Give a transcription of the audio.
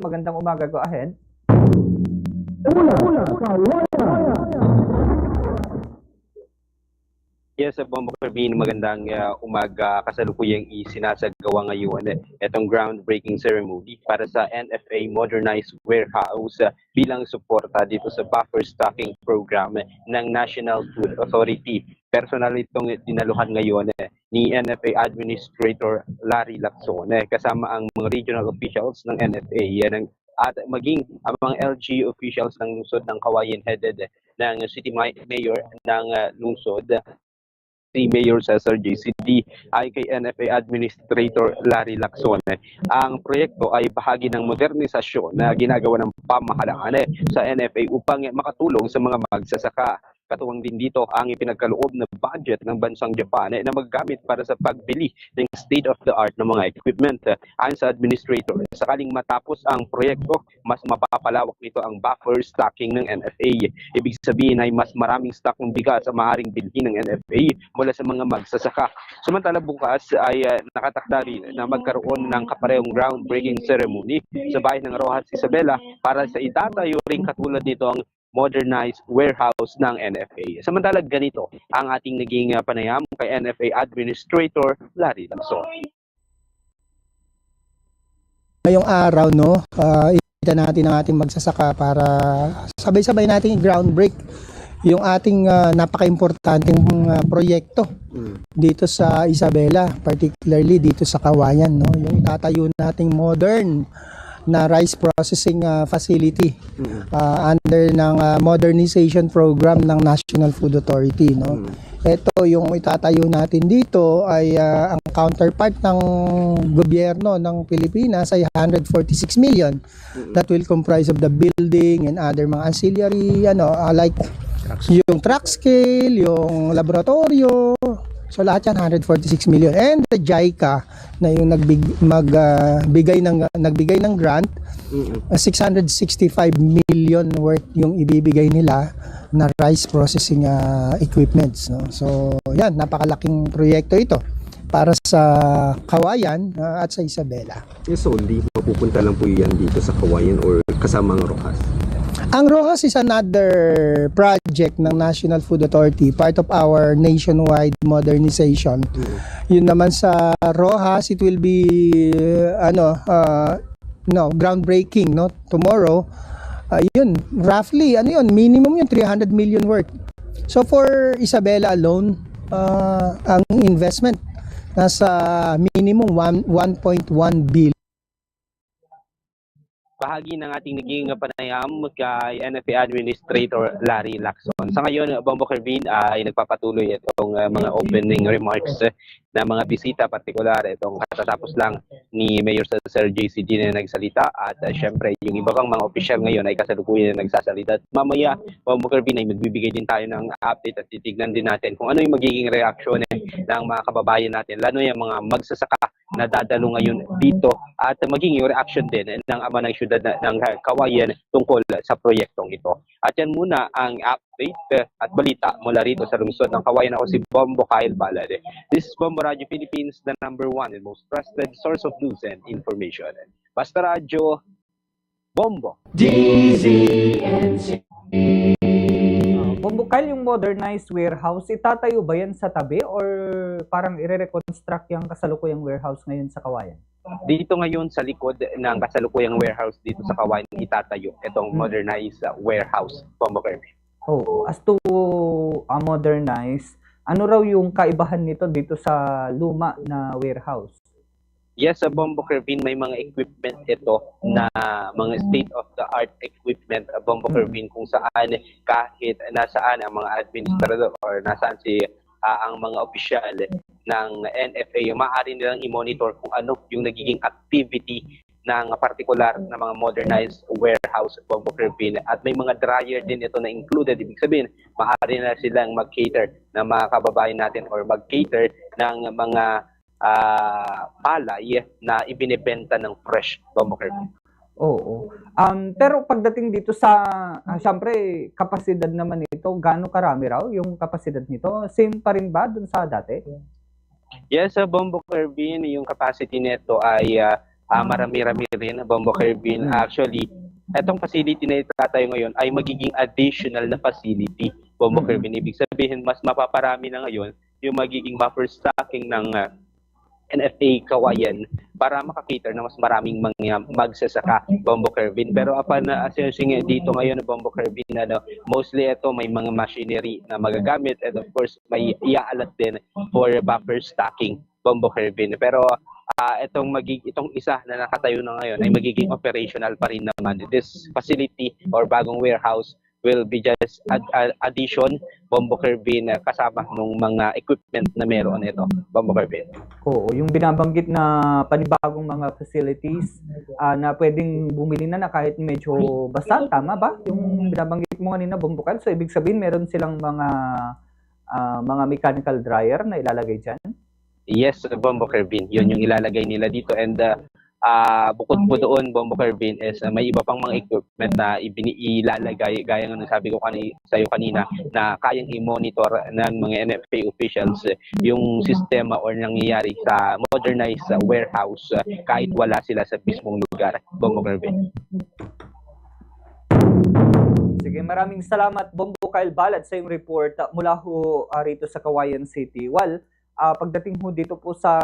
Magandang umaga, go ahead. Yes, Bombo Kervin, magandang umaga. Kasalukuyang isinasagawa ngayon itong groundbreaking ceremony para sa NFA Modernized Warehouse bilang suporta dito sa buffer stocking program ng National Food Authority. Personal itong dinaluhan ngayon ni NFA Administrator Larry Lacson kasama ang mga regional officials ng NFA at maging ang mga LG officials ng lungsod ng Kawayan headed ng City Mayor ng lungsod si Mayor Cesar JCD ay kay NFA Administrator Larry Lacson. Ang proyekto ay bahagi ng modernisasyon na ginagawa ng pamahalaan sa NFA upang makatulong sa mga magsasaka. Katuwang din dito ang ipinagkaloob na budget ng bansang Japan na magagamit para sa pagbili ng state-of-the-art na mga equipment. Ayon sa administrator, sakaling matapos ang proyekto, mas mapapalawak nito ang buffer stocking ng NFA. Ibig sabihin ay mas maraming stock ng bigas ang maaaring bilhin ng NFA mula sa mga magsasaka. Samantala bukas ay nakatakda rin na magkaroon ng kaparehong groundbreaking ceremony sa bayan ng Rojas Isabela para sa itatayo rin katulad nito ang modernized warehouse ng NFA. Samantala ganito ang ating naging panayam kay NFA Administrator Larry Lacson. Ngayong araw, ita natin ang ating magsasaka para sabay-sabay nating ground break yung ating napaka-importanteng proyekto dito sa Isabela, particularly dito sa Kawayan, no? Yung itatayo nating modern na rice processing facility under ng modernization program ng National Food Authority, no? Ito yung itatayo natin dito ay ang counterpart ng gobyerno ng Pilipinas ay 146 million that will comprise of the building and other mga ancillary like yung truck scale, yung laboratorio. So lahat yan 146 million, and the JICA na yung nagbigay ng grant 665 million worth yung ibibigay nila na rice processing equipments, no? So yan, napakalaking proyekto ito para sa Kawayan at sa Isabela. Yes, only mapupunta lang po yan dito sa Kawayan or kasama ang Rojas? Ang Rojas is another project ng National Food Authority, part of our nationwide modernization. Yun naman sa Rojas, it will be groundbreaking, no, tomorrow. Yun, roughly minimum yung 300 million worth. So for Isabela alone, ang investment nasa minimum 1.1 billion. Bahagi ng ating naging panayam kay NFA Administrator Larry Lacson. Sa ngayon, Bombo Kervin ay nagpapatuloy itong mga opening remarks na mga bisita, partikular itong katatapos lang ni Mayor Sir JCD na nagsalita at syempre yung iba pang mga opisyal ngayon ay kasalukuyan na nagsasalita. At mamaya, Bombo Kervin ay magbibigay din tayo ng update at titignan din natin kung ano yung magiging reaksyon ng mga kababayan natin, lalo yung mga magsasaka na dadalo ngayon dito at maging yung reaction din ng ama ng syudad ng Kawayan tungkol sa proyektong ito. At yan muna ang update at balita mula rito sa lungsod ng Kawayan. Ako si Bombo Kyle Balade. This is Bombo Radio Philippines, the #1 and most trusted source of news and information. Basta Radyo, Bombo. DZNC. Bombo Kyle, yung modernized warehouse, itatayo ba yan sa tabi or parang i-reconstruct yung kasalukuyang warehouse ngayon sa Kawayan? Dito ngayon sa likod ng kasalukuyang warehouse dito sa Kawayan itatayo itong modernized warehouse, Bombo Kervin. Oh, as to modernize, ano raw yung kaibahan nito dito sa luma na warehouse? Yes, sa Bombo Kervin, may mga equipment ito na mga state-of-the-art equipment, Bombo Kervin, kung saan kahit nasaan ang mga administrador or nasaan ang mga opisyal ng NFA, maaari nilang i-monitor kung ano yung nagiging activity ng partikular na mga modernized warehouse, Bombo Kervin. At may mga dryer din ito na included. Ibig sabihin, maaari na silang mag-cater ng mga kababayan natin or mag-cater ng mga palay na ibinebenta ng fresh, Bombo Kervin. Oo. Pero pagdating dito sa, syempre, kapasidad naman ito, gaano karami raw yung kapasidad nito? Same pa rin ba dun sa dati? Yes, sa Bombo Kervin, yung capacity nito ay marami-rami rin, Bombo Kerbin. Actually, etong facility na itatayo ngayon ay magiging additional na facility, Bombo Kerbin. Ibig sabihin, mas mapaparami na ngayon yung magiging buffer stocking ng NFA Kawayan para makakater na mas maraming mga magsasaka, Bombo Kerbin. Pero upon assessing dito ngayon na Bombo Kerbin, mostly ito may mga machinery na magagamit and of course may iaalat din for buffer stocking, Bombo Kerbin. Pero itong isa na nakatayo na ngayon ay magiging operational pa rin naman. This facility or bagong warehouse will be just addition, Bombo Kerbin, kasama ng mga equipment na meron ito, Bombo Kerbin. Oo, yung binabanggit na panibagong mga facilities na pwedeng bumili na kahit medyo basta, tama ba? Yung binabanggit mo kanina, Bombo Kyle, so ibig sabihin meron silang mga mechanical dryer na ilalagay dyan? Yes, Bombo Kerbin, yun yung ilalagay nila dito. And bukod po doon, Bombo Kerbin, is may iba pang mga equipment na ilalagay, gaya ng sabi ko sa iyo kanina, na kayang i-monitor ng mga NFA officials yung sistema or nangyayari sa modernized warehouse kahit wala sila sa mismong lugar, Bombo Kerbin. Sige, maraming salamat, Bombo Kyle Balad, sa iyong report mula ho rito sa Kawayan City. Well, pagdating ho dito po sa